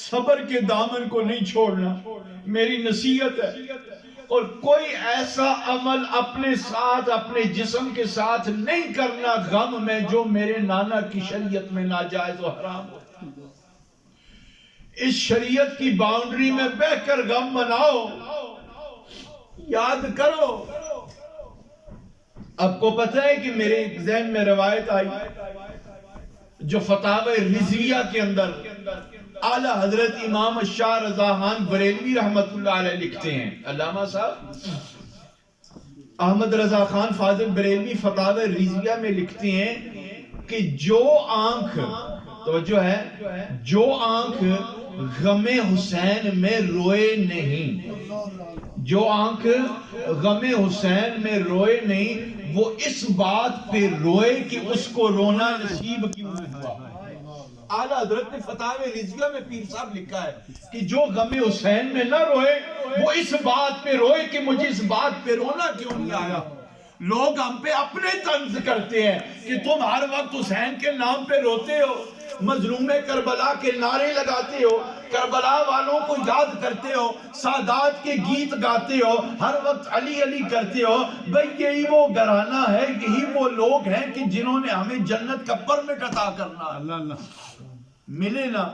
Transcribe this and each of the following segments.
صبر کے دامن کو نہیں چھوڑنا، میری نصیحت ہے۔ اور کوئی ایسا عمل اپنے ساتھ، اپنے جسم کے ساتھ نہیں کرنا غم میں جو میرے نانا کی شریعت میں ناجائز و حرام ہو۔ اس شریعت کی باؤنڈری میں بہ کر غم مناؤ، یاد کرو۔ آپ کو پتہ ہے کہ میرے ذہن میں روایت آئی جو فتاوی رضویہ کے اندر اعلیٰ حضرت امام شاہ رضا خان بریلوی رحمت اللہ علیہ لکھتے ہیں، علامہ صاحب احمد رضا خان فاضل بریلوی فتاوی رضویہ میں لکھتے ہیں کہ جو آنکھ، توجہ ہے، جو آنکھ غم حسین میں روئے نہیں، جو آنکھ غم حسین میں روئے نہیں، وہ اس بات پہ روئے کہ اس کو رونا نصیب کیوں ہوا۔ اعلیٰ حضرت نے فتاوی رضویہ میں پیر صاحب لکھا ہے کہ جو غم حسین میں نہ روئے وہ اس بات پہ روئے کہ مجھے اس بات پہ رونا کیوں نہیں آیا۔ لوگ ہم پہ اپنے طنز کرتے ہیں کہ تم ہر وقت حسین کے نام پہ روتے ہو، مظلوم کربلا کے نعرے لگاتے ہو، کربلا والوں کو یاد کرتے ہو، سادات کے گیت گاتے ہو، ہر وقت علی علی کرتے ہو۔ بھئی یہی وہ گھرانہ ہے، یہی وہ لوگ ہیں کہ جنہوں نے ہمیں جنت کا پرمٹ عطا کرنا ہے۔ اللہ ملے نا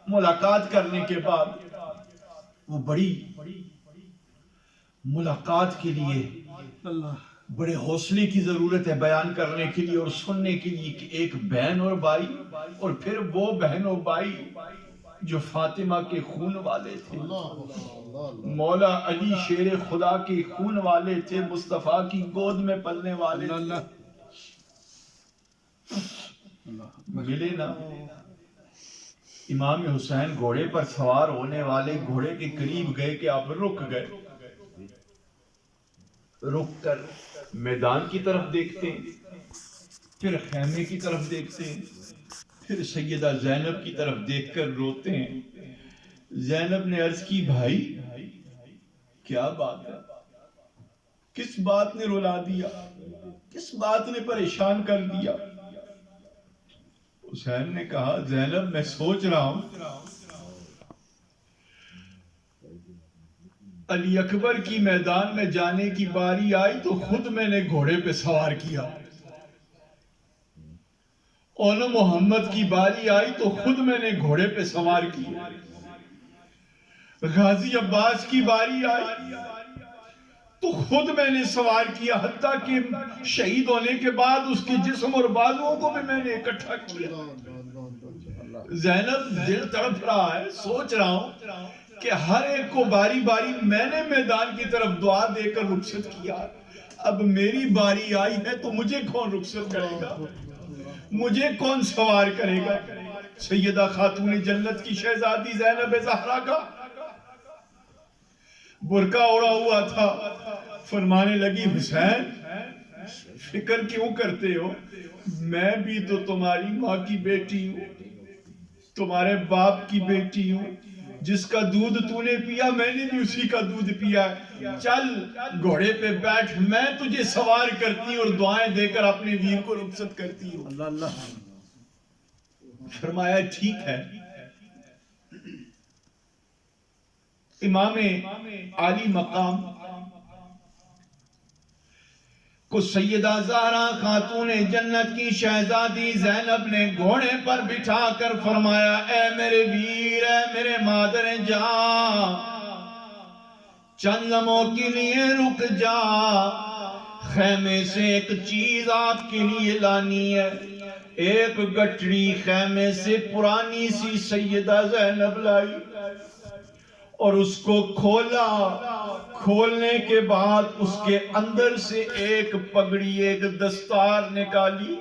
ملاقات کرنے کے بعد، وہ بڑی ملاقات کے لیے بڑے حوصلے کی ضرورت ہے بیان کرنے کے لیے اور سننے کے لیے کہ ایک بہن اور بھائی، اور پھر وہ بہن اور بھائی جو فاطمہ کے خون والے تھے، مولا علی شیر خدا کے خون والے تھے، مصطفیٰ کی گود میں پلنے والے تھے، ملے نا۔ امام حسین گھوڑے پر سوار ہونے والے گھوڑے کے قریب گئے کہ آپ رک گئے، رک کر میدان کی طرف دیکھتے ہیں، پھر خیمے کی طرف دیکھتے ہیں، پھر سیدہ زینب کی طرف دیکھ کر روتے ہیں۔ زینب نے عرض کی، بھائی کیا بات ہے، کس بات نے رلا دیا، کس بات نے پریشان کر دیا؟ حسین نے کہا، زینب میں سوچ رہا ہوں علی اکبر کی میدان میں جانے کی باری آئی تو خود میں نے گھوڑے پہ سوار کیا، اور محمد کی باری آئی تو خود میں نے گھوڑے پہ سوار کیا، غازی عباس کی باری آئی تو خود میں نے سوار کیا، حتیٰ کہ شہید ہونے کے بعد اس کے جسم اور بازوؤں کو بھی میں نے اکٹھا کیا۔ زینب دل تڑپ رہا ہے، سوچ رہا ہوں کہ ہر ایک کو باری باری میں نے میدان کی طرف دعا دے کر رخصت کیا، اب میری باری آئی ہے تو مجھے کون رخصت کرے گا، مجھے کون سوار کرے گا؟ سیدہ خاتون جنت کی شہزادی زینب زہرا کا برقع اوڑا ہوا تھا، فرمانے لگی، حسین فکر کیوں کرتے ہو، میں بھی تو تمہاری ماں کی بیٹی ہوں، تمہارے باپ کی بیٹی ہوں، جس کا دودھ تو نے پیا میں نے بھی اسی کا دودھ پیا ہے، چل گھوڑے پہ بیٹھ، میں تجھے سوار کرتی اور دعائیں دے کر اپنے ویر کو رخصت کرتی ہوں۔ اللہ فرمایا ٹھیک ہے۔ امام عالی مقام کو سیدہ زہرا خاتون جنت کی شہزادی زینب نے گھوڑے پر بٹھا کر فرمایا، اے میرے ویر، اے میرے مادر جان، چند لمحوں کے لیے رک جا، خیمے سے ایک چیز آپ کے لیے لانی ہے۔ ایک گٹڑی خیمے سے پرانی سی سیدہ زینب لائی اور اس کو کھولا، کھولنے کے بعد اس کے اندر سے ایک پگڑی، ایک دستار نکالی۔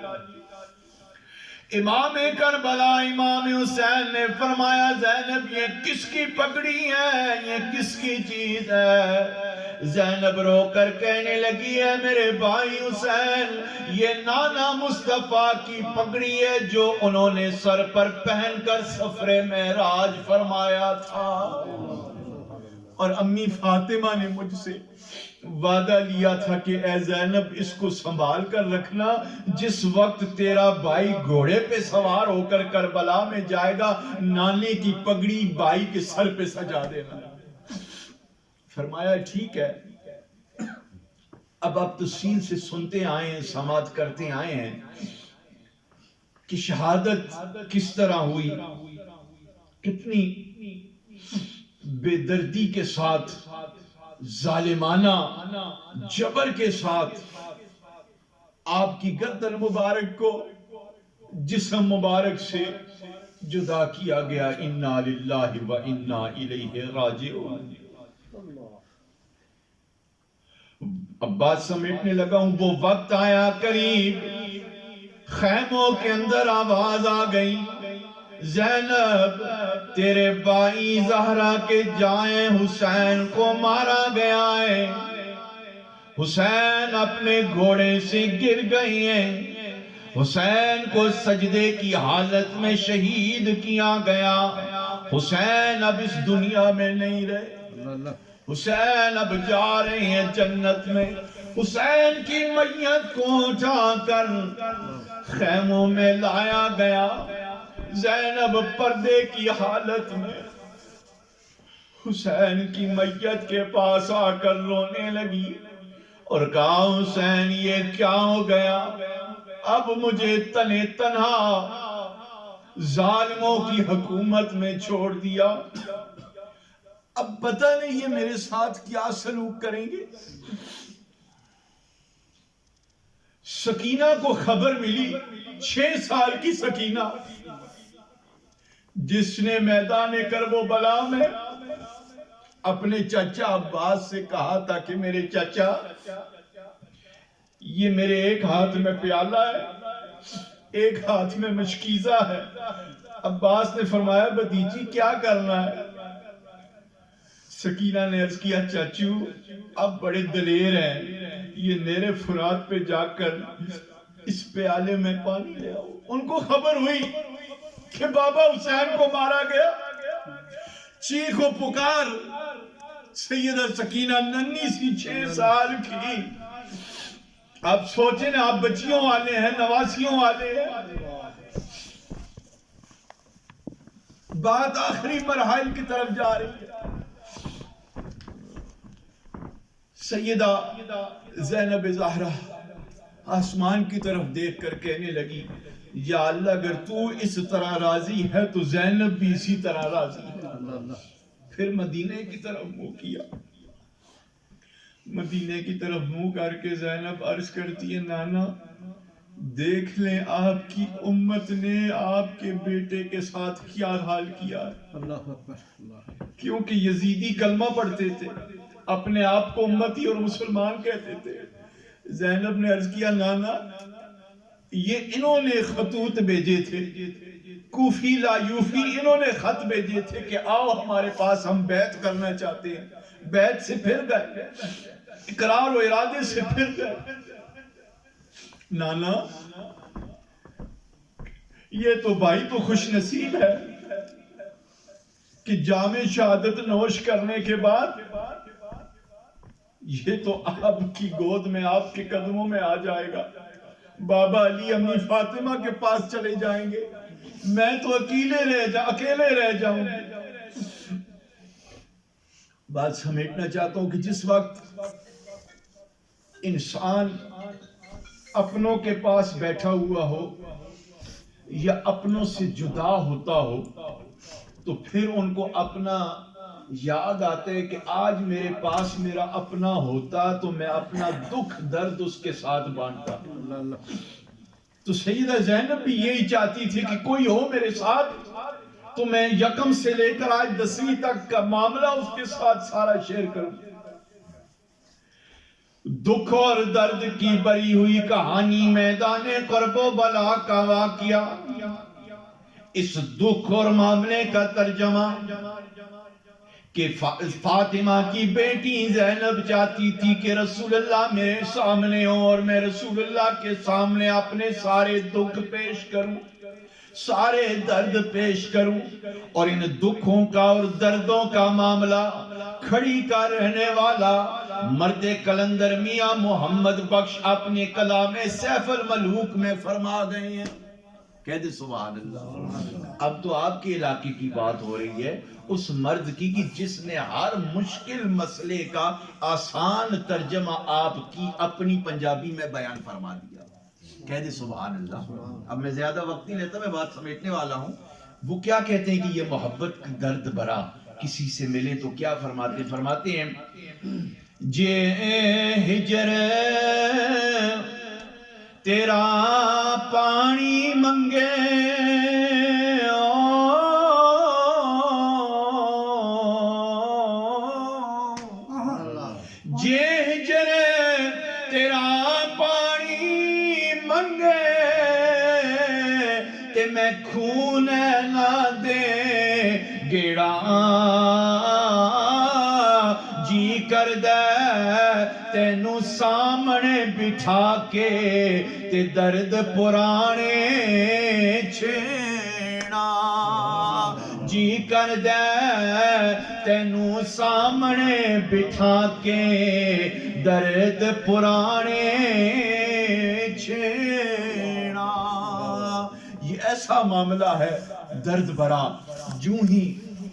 امام کربلا امام حسین نے فرمایا، زینب یہ کس کی پگڑی ہے، یہ کس کی چیز ہے؟ زینب رو کر کہنے لگی، ہے میرے بھائی حسین، یہ نانا مصطفیٰ کی پگڑی ہے جو انہوں نے سر پر پہن کر سفر معراج فرمایا تھا، اور امی فاطمہ نے مجھ سے وعدہ لیا تھا کہ اے زینب اس کو سنبھال کر رکھنا، جس وقت تیرا بھائی گھوڑے پہ سوار ہو کر کربلا میں جائے گا نانے کی پگڑی بھائی کے سر پہ سجا دینا۔ فرمایا ٹھیک ہے۔ اب آپ تفصیل سے سنتے آئے ہیں، سماعت کرتے آئے ہیں کہ شہادت کس طرح ہوئی، کتنی بے دردی کے ساتھ، ظالمانہ جبر کے ساتھ آپ کی گردن مبارک کو جسم مبارک سے جدا کیا گیا۔ انا للہ و انا الیہ راجعون۔ اب بات سمیٹنے لگا ہوں، وہ وقت آیا قریب، خیموں کے اندر آواز آ گئی، زینب تیرے بائی زہرا کے جائیں حسین کو مارا گیا ہے، حسین اپنے گھوڑے سے گر گئی ہیں، حسین کو سجدے کی حالت میں شہید کیا گیا، حسین اب اس دنیا میں نہیں رہے، حسین اب جا رہے ہیں جنت میں۔ حسین کی میت کو اٹھا کر خیموں میں لایا گیا، زینب پردے کی حالت میں حسین کی میت کے پاس آ کر رونے لگی اور کہا حسین یہ کیا ہو گیا، اب مجھے تنے تنہا ظالموں کی حکومت میں چھوڑ دیا، اب پتہ نہیں یہ میرے ساتھ کیا سلوک کریں گے۔ سکینہ کو خبر ملی، 6 سال کی سکینہ، جس نے میدان کربلا میں اپنے چچا عباس سے کہا تھا کہ میرے چچا یہ میرے ایک ہاتھ میں پیالہ ہے، ایک ہاتھ میں مشکیزہ ہے۔ عباس نے فرمایا بھتیجی کیا کرنا ہے؟ سکینہ نے عرض کیا چاچو اب بڑے دلیر ہیں، یہ نیرے فرات پہ جا کر اس پیالے میں پانی لے آؤ۔ ان کو خبر ہوئی کہ بابا حسین کو مارا گیا، چیخ و پکار، سیدہ سکینہ ننھی سی 6 سال کی، آپ سوچیں نا آپ بچیوں والے ہیں، نواسیوں والے ہیں، بات آخری مرحل کی طرف جا رہی ہے۔ سیدہ زینب زہرا آسمان کی طرف دیکھ کر کہنے لگی یا اللہ اگر تو اس طرح راضی ہے تو زینب بھی اسی طرح راضی ہے۔ پھر مدینے کی طرف منہ کیا، مدینے کی طرف منہ کر کے زینب عرض کرتی ہے نانا دیکھ لیں آپ کی امت نے آپ کے بیٹے کے ساتھ کیا حال کیا ہے، کیونکہ یزیدی کلمہ پڑھتے تھے، اپنے آپ کو امتی اور مسلمان کہتے تھے۔ زینب نے عرض کیا نانا یہ انہوں نے خطوط بھیجے تھے، کوفی لا یوفی، انہوں نے خط بھیجے تھے کہ آؤ ہمارے پاس ہم بیعت کرنا چاہتے ہیں، بیعت سے پھر گئے، اقرار و ارادے سے پھر گئے۔ نانا یہ تو بھائی تو خوش نصیب ہے کہ جام شہادت نوش کرنے کے بعد یہ تو آپ کی گود میں آپ کے قدموں میں آ جائے گا، بابا علی امی فاطمہ کے پاس چلے جائیں گے، میں تو اکیلے رہ جاؤں گی۔ بات سمیٹنا چاہتا ہوں کہ جس وقت انسان اپنوں کے پاس بیٹھا ہوا ہو یا اپنوں سے جدا ہوتا ہو تو پھر ان کو اپنا یاد آتا ہے کہ آج میرے پاس میرا اپنا ہوتا تو میں اپنا دکھ درد اس کے ساتھ بانٹتا۔ تو سیدہ زینب بھی یہی چاہتی تھی کہ کوئی ہو میرے ساتھ تو میں یکم سے لے کر آج 10ویں تک کا معاملہ اس کے ساتھ سارا شیئر کروں۔ دکھ اور درد کی بری ہوئی کہانی میدان کربلا کا واقعہ، اس دکھ اور معاملے کا ترجمہ کہ فاطمہ کی بیٹی زینب چاہتی تھی کہ رسول اللہ میرے سامنے ہو اور میں رسول اللہ کے سامنے اپنے سارے دکھ پیش کروں، سارے درد پیش کروں، اور ان دکھوں کا اور دردوں کا معاملہ کھڑی کا رہنے والا مرد کلندر میاں محمد بخش اپنے کلام سیف الملوک میں فرما گئے ہیں. کہہ دے سبحان اللہ. اب تو آپ کے علاقے کی بات ہو رہی ہے، اس مرد کی کہ جس نے ہر مشکل مسئلے کا آسان ترجمہ آپ کی اپنی پنجابی میں بیان فرما دیا. کہہ دے سبحان اللہ. اب میں زیادہ وقت نہیں لیتا، میں بات سمیٹنے والا ہوں. وہ کیا کہتے ہیں کہ یہ محبت کا درد بھرا کسی سے ملے تو کیا فرماتے ہیں جے ہجر تیرا پانی منگے جے ہجر تیرا پانی منگے تے میں خون نہ دے گیڑا جی کر دے تینو سامنے بٹھا کے تے درد پرانے چھیڑا. جی کر دے تینو سامنے بٹھا کے درد پرانے چھیڑا. یہ ایسا معاملہ ہے درد بھرا. جو ہی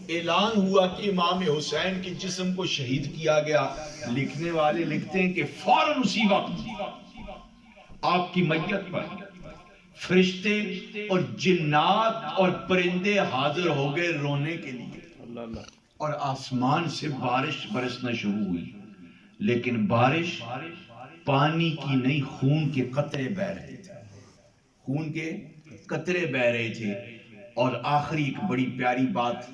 اعلان ہوا کہ امام حسین کے جسم کو شہید کیا گیا، لکھنے والے لکھتے ہیں کہ فوراً اسی وقت آپ کی میت پر فرشتے اور جنات اور پرندے حاضر ہو گئے رونے کے لیے، اور آسمان سے بارش برسنا شروع ہوئی. لیکن بارش پانی کی نہیں، خون کے قطرے بہ رہے تھے. خون کے قطرے بہ رہے تھے. اور آخری ایک بڑی پیاری بات،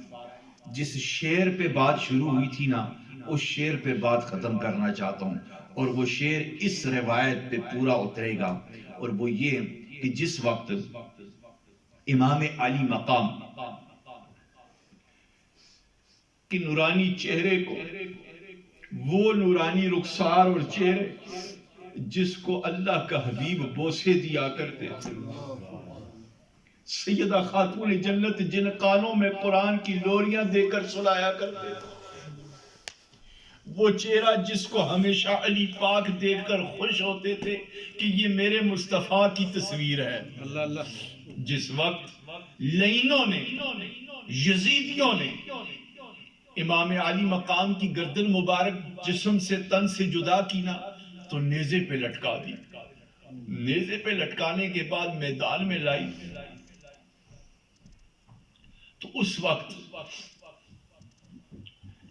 جس شعر پہ بات شروع ہوئی تھی نا، اس شعر پہ بات ختم کرنا چاہتا ہوں. اور وہ شعر اس روایت پہ پورا اترے گا، اور وہ یہ کہ جس وقت امام علی مقام کی نورانی چہرے کو، وہ نورانی رخسار اور چہرے جس کو اللہ کا حبیب بوسے دیا کرتے تھے، سیدہ خاتون جنت جن کانوں میں قرآن کی لوریاں دے کر سلایا کرتے تھے، وہ چہرہ جس کو ہمیشہ علی پاک دیکھ کر خوش ہوتے تھے کہ یہ میرے مصطفیٰ کی تصویر ہے. جس وقت لینوں نے، یزیدیوں نے امام علی مقام کی گردن مبارک جسم سے، تن سے جدا کی نا، تو نیزے پہ لٹکا دی. نیزے پہ لٹکانے کے بعد میدان میں لائی. تو اس وقت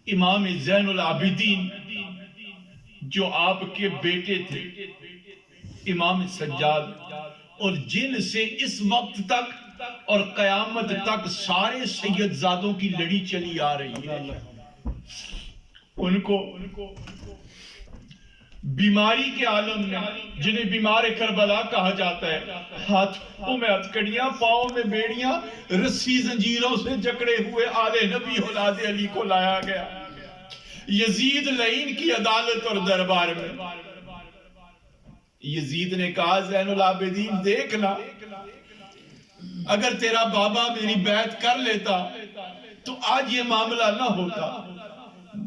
امام زین العابدین جو آپ کے بیٹے تھے امام سجاد، اور جن سے اس وقت تک اور قیامت تک سارے سید زادوں کی لڑی چلی آ رہی ہے، ان کو بیماری کے عالم میں، جنہیں بیمار کربلا کہا جاتا ہے، ہاتھوں میں ہتھکڑیاں، پاؤں میں بیڑیاں، رسی زنجیروں سے جکڑے ہوئے آل نبی اولاد علی کو لایا گیا یزید لعین کی عدالت اور دربار میں. یزید نے کہا زین العابدین دیکھنا، اگر تیرا بابا میری بیعت کر لیتا تو آج یہ معاملہ نہ ہوتا.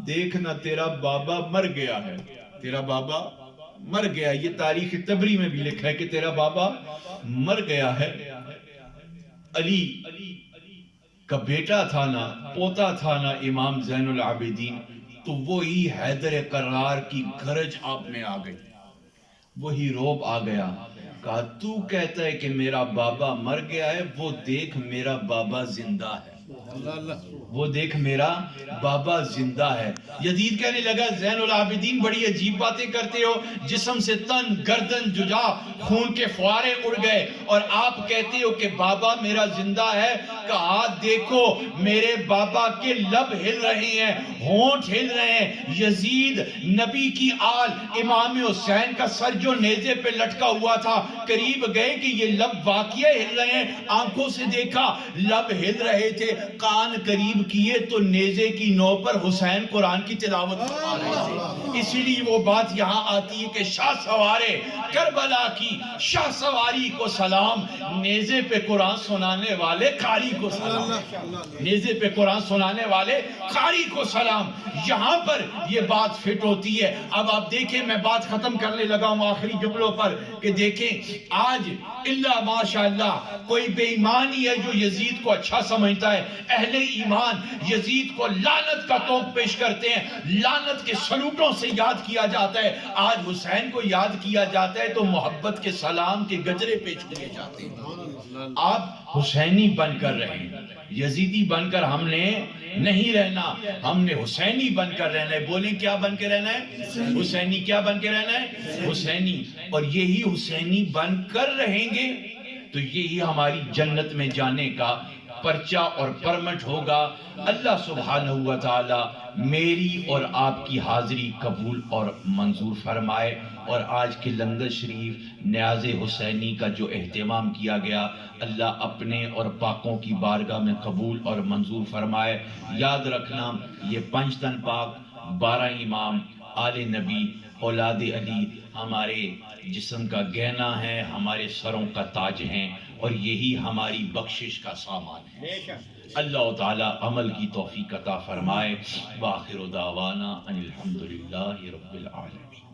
دیکھنا تیرا بابا مر گیا ہے، تیرا بابا مر گیا. یہ تاریخ تبری میں بھی لکھا ہے کہ تیرا بابا مر گیا ہے. علی کا بیٹا تھا نا، پوتا تھا نا امام زین العابدین، تو وہی حیدر قرار کی گرج آپ میں آ گئی، وہی روب آ گیا. کہا تو کہتا ہے کہ میرا بابا مر گیا ہے، وہ دیکھ میرا بابا زندہ ہے، وہ دیکھ میرا بابا زندہ ہے. یزید کہنے لگا زین العابدین بڑی عجیب باتیں کرتے ہو، جسم سے تن، گردن ججا، خون کے فوارے اڑ گئے، اور آپ کہتے ہو کہ بابا میرا زندہ ہے. کہا دیکھو میرے بابا کے لب ہل رہے ہیں، ہونٹ ہل رہے ہیں. یزید نبی کی آل امام حسین کا سر جو نیزے پہ لٹکا ہوا تھا، قریب گئے کہ یہ لب واقعی ہل رہے ہیں. آنکھوں سے دیکھا لب ہل رہے تھے، کان قریب کیے تو نیزے کی نو پر حسین قرآن کی تلاوت فرما رہے تھے. اسی لیے وہ بات یہاں آتی ہے کہ شاہ سوارے کربلا کی شاہ سواری کو سلام، نیزے پہ قرآن سنانے والے قاری کو سلام، نیزے پہ قرآن سنانے والے قاری کو سلام۔ یہاں پر یہ بات فٹ ہوتی ہے۔ اب آپ دیکھیں، میں بات ختم کرنے لگا ہوں آخری جملوں پر، کہ دیکھیں آج اللہ ماشاءاللہ کوئی بے ایمان ہی ہے جو یزید کو اچھا سمجھتا ہے۔ اہل ایمان یزید کو لعنت کا توق پیش کرتے ہیں، لعنت کے سلوٹوں سے یاد کیا جاتا ہے۔ آج حسین کو یاد کیا جاتا ہے تو محبت کے سلام کے گجرے پیش کیے جاتے ہیں۔ آپ حسینی بن کر رہیں، یزیدی بن کر ہم نے نہیں رہنا، ہم نے حسینی بن کر رہنا ہے۔ بولیں کیا بن کے رہنا ہے؟ حسینی۔ کیا بن کے رہنا ہے؟ حسینی۔ اور یہی حسینی بن کر رہیں گے تو یہی ہماری جنت میں جانے کا پرچہ اور پرمٹ ہوگا۔ اللہ سبحانہ و تعالی میری اور آپ کی حاضری قبول اور منظور فرمائے۔ اور آج کے لنگر شریف نیاز حسینی کا جو اہتمام کیا گیا، اللہ اپنے اور پاکوں کی بارگاہ میں قبول اور منظور فرمائے۔ یاد رکھنا، یہ 5 تن پاک، 12 امام، آل نبی، اولاد علی ہمارے جسم کا گہنا ہے، ہمارے سروں کا تاج ہیں، اور یہی ہماری بخشش کا سامان ہے۔ اللہ تعالی عمل کی توفیق عطا فرمائے۔ وآخر دعوانا ان الحمدللہ رب العالمین۔